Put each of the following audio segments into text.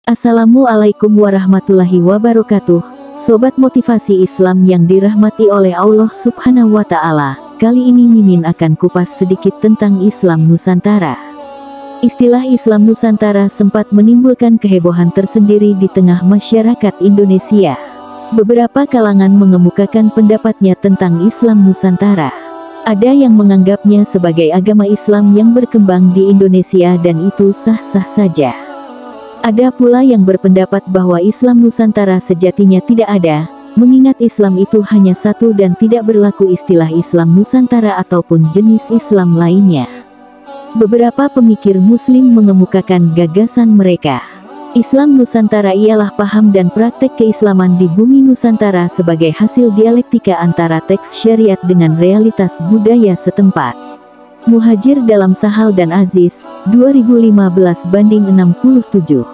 Assalamualaikum warahmatullahi wabarakatuh. Sobat motivasi Islam yang dirahmati oleh Allah Subhanahu wa Ta'ala. Kali ini Mimin akan kupas sedikit tentang Islam Nusantara. Istilah Islam Nusantara sempat menimbulkan kehebohan tersendiri di tengah masyarakat Indonesia. Beberapa kalangan mengemukakan pendapatnya tentang Islam Nusantara. Ada yang menganggapnya sebagai agama Islam yang berkembang di Indonesia dan itu sah-sah saja. Ada pula yang berpendapat bahwa Islam Nusantara sejatinya tidak ada, mengingat Islam itu hanya satu dan tidak berlaku istilah Islam Nusantara ataupun jenis Islam lainnya. Beberapa pemikir Muslim mengemukakan gagasan mereka. Islam Nusantara ialah paham dan praktek keislaman di bumi Nusantara sebagai hasil dialektika antara teks syariat dengan realitas budaya setempat. Muhajir dalam Sahal dan Aziz, 2015/67.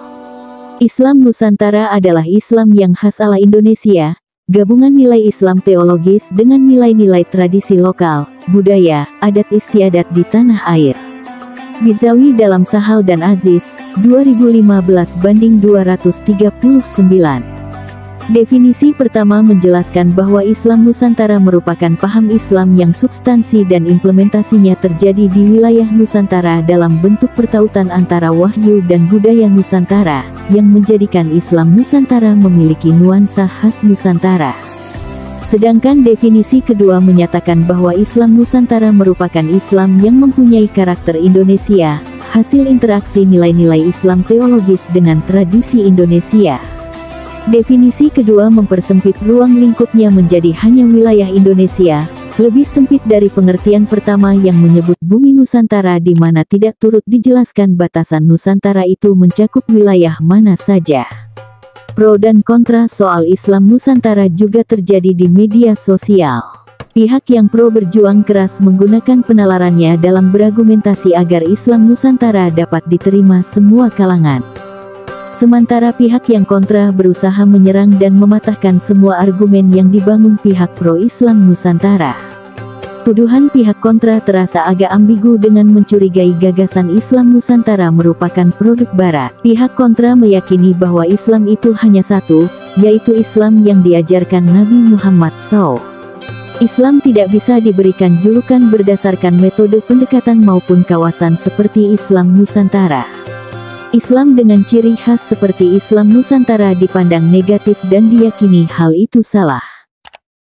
Islam Nusantara adalah Islam yang khas ala Indonesia, gabungan nilai Islam teologis dengan nilai-nilai tradisi lokal, budaya, adat istiadat di tanah air. Bizawi dalam Sahal dan Aziz, 2015/239. Definisi pertama menjelaskan bahwa Islam Nusantara merupakan paham Islam yang substansi dan implementasinya terjadi di wilayah Nusantara dalam bentuk pertautan antara wahyu dan budaya Nusantara, yang menjadikan Islam Nusantara memiliki nuansa khas Nusantara. Sedangkan definisi kedua menyatakan bahwa Islam Nusantara merupakan Islam yang mempunyai karakter Indonesia, hasil interaksi nilai-nilai Islam teologis dengan tradisi Indonesia. Definisi kedua mempersempit ruang lingkupnya menjadi hanya wilayah Indonesia, lebih sempit dari pengertian pertama yang menyebut bumi Nusantara di mana tidak turut dijelaskan batasan Nusantara itu mencakup wilayah mana saja. Pro dan kontra soal Islam Nusantara juga terjadi di media sosial. Pihak yang pro berjuang keras menggunakan penalarannya dalam berargumentasi agar Islam Nusantara dapat diterima semua kalangan. Sementara pihak yang kontra berusaha menyerang dan mematahkan semua argumen yang dibangun pihak pro-Islam Nusantara. Tuduhan pihak kontra terasa agak ambigu dengan mencurigai gagasan Islam Nusantara merupakan produk Barat. Pihak kontra meyakini bahwa Islam itu hanya satu, yaitu Islam yang diajarkan Nabi Muhammad SAW. Islam tidak bisa diberikan julukan berdasarkan metode pendekatan maupun kawasan seperti Islam Nusantara. Islam dengan ciri khas seperti Islam Nusantara dipandang negatif dan diyakini hal itu salah.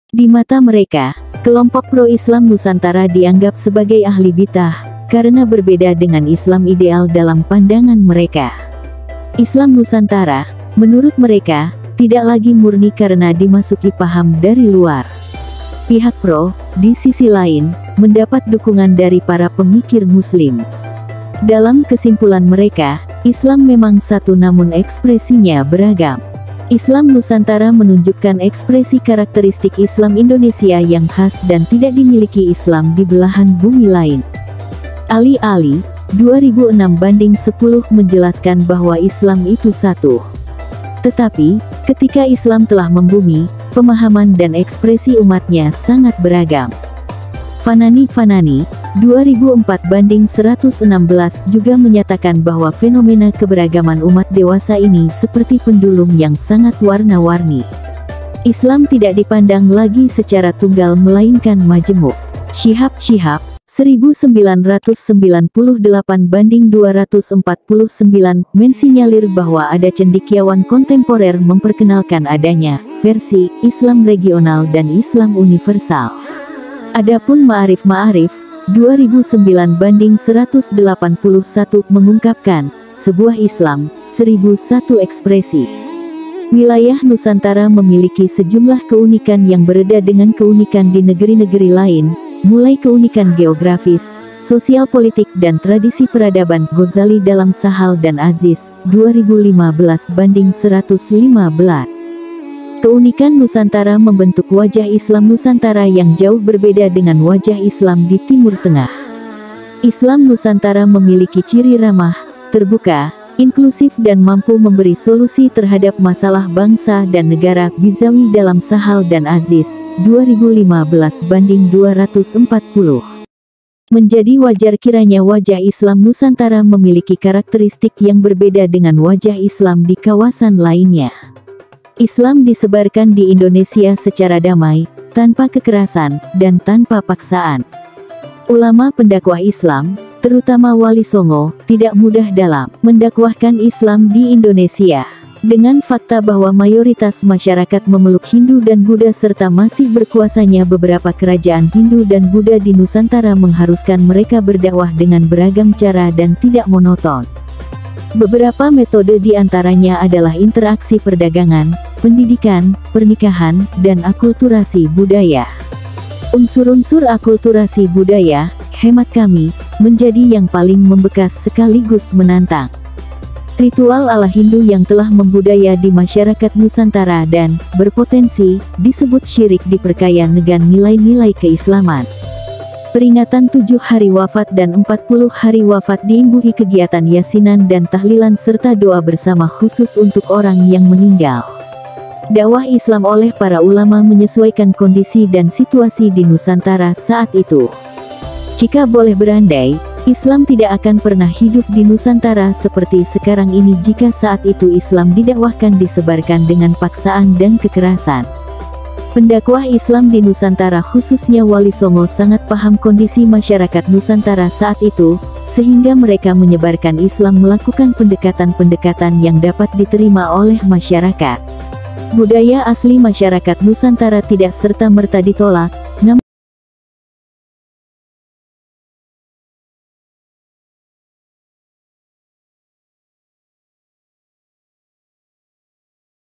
Di mata mereka, kelompok pro-Islam Nusantara dianggap sebagai ahli bidah, karena berbeda dengan Islam ideal dalam pandangan mereka. Islam Nusantara, menurut mereka, tidak lagi murni karena dimasuki paham dari luar. Pihak pro, di sisi lain, mendapat dukungan dari para pemikir Muslim. Dalam kesimpulan mereka, Islam memang satu namun ekspresinya beragam. Islam Nusantara menunjukkan ekspresi karakteristik Islam Indonesia yang khas dan tidak dimiliki Islam di belahan bumi lain. Ali 2006/10 menjelaskan bahwa Islam itu satu. Tetapi, ketika Islam telah membumi, pemahaman dan ekspresi umatnya sangat beragam. Fanani 2004/116 juga menyatakan bahwa fenomena keberagaman umat dewasa ini seperti pendulum yang sangat warna-warni. Islam tidak dipandang lagi secara tunggal melainkan majemuk. Syihab 1998/249 mensinyalir bahwa ada cendekiawan kontemporer memperkenalkan adanya versi Islam regional dan Islam universal. Adapun Ma'arif 2009/181 mengungkapkan, sebuah Islam, 1001 ekspresi. Wilayah Nusantara memiliki sejumlah keunikan yang berbeda dengan keunikan di negeri-negeri lain, mulai keunikan geografis, sosial politik dan tradisi peradaban. Ghazali dalam Sahal dan Aziz, 2015/115. Keunikan Nusantara membentuk wajah Islam Nusantara yang jauh berbeda dengan wajah Islam di Timur Tengah. Islam Nusantara memiliki ciri ramah, terbuka, inklusif dan mampu memberi solusi terhadap masalah bangsa dan negara. Bizawi dalam Sahal dan Aziz, 2015/240. Menjadi wajar kiranya wajah Islam Nusantara memiliki karakteristik yang berbeda dengan wajah Islam di kawasan lainnya. Islam disebarkan di Indonesia secara damai, tanpa kekerasan, dan tanpa paksaan. Ulama pendakwah Islam, terutama Wali Songo, tidak mudah dalam mendakwahkan Islam di Indonesia. Dengan fakta bahwa mayoritas masyarakat memeluk Hindu dan Buddha serta masih berkuasanya beberapa kerajaan Hindu dan Buddha di Nusantara mengharuskan mereka berdakwah dengan beragam cara dan tidak monoton. Beberapa metode di antaranya adalah interaksi perdagangan, pendidikan, pernikahan, dan akulturasi budaya. Unsur-unsur akulturasi budaya, hemat kami, menjadi yang paling membekas sekaligus menantang. Ritual ala Hindu yang telah membudaya di masyarakat Nusantara dan berpotensi disebut syirik diperkaya dengan nilai-nilai keislaman. Peringatan 7 hari wafat dan 40 hari wafat diimbuhi kegiatan yasinan dan tahlilan serta doa bersama khusus untuk orang yang meninggal. Dakwah Islam oleh para ulama menyesuaikan kondisi dan situasi di Nusantara saat itu. Jika boleh berandai, Islam tidak akan pernah hidup di Nusantara seperti sekarang ini jika saat itu Islam didakwahkan disebarkan dengan paksaan dan kekerasan. Pendakwah Islam di Nusantara khususnya Wali Songo sangat paham kondisi masyarakat Nusantara saat itu, sehingga mereka menyebarkan Islam melakukan pendekatan-pendekatan yang dapat diterima oleh masyarakat. Budaya asli masyarakat Nusantara tidak serta-merta ditolak,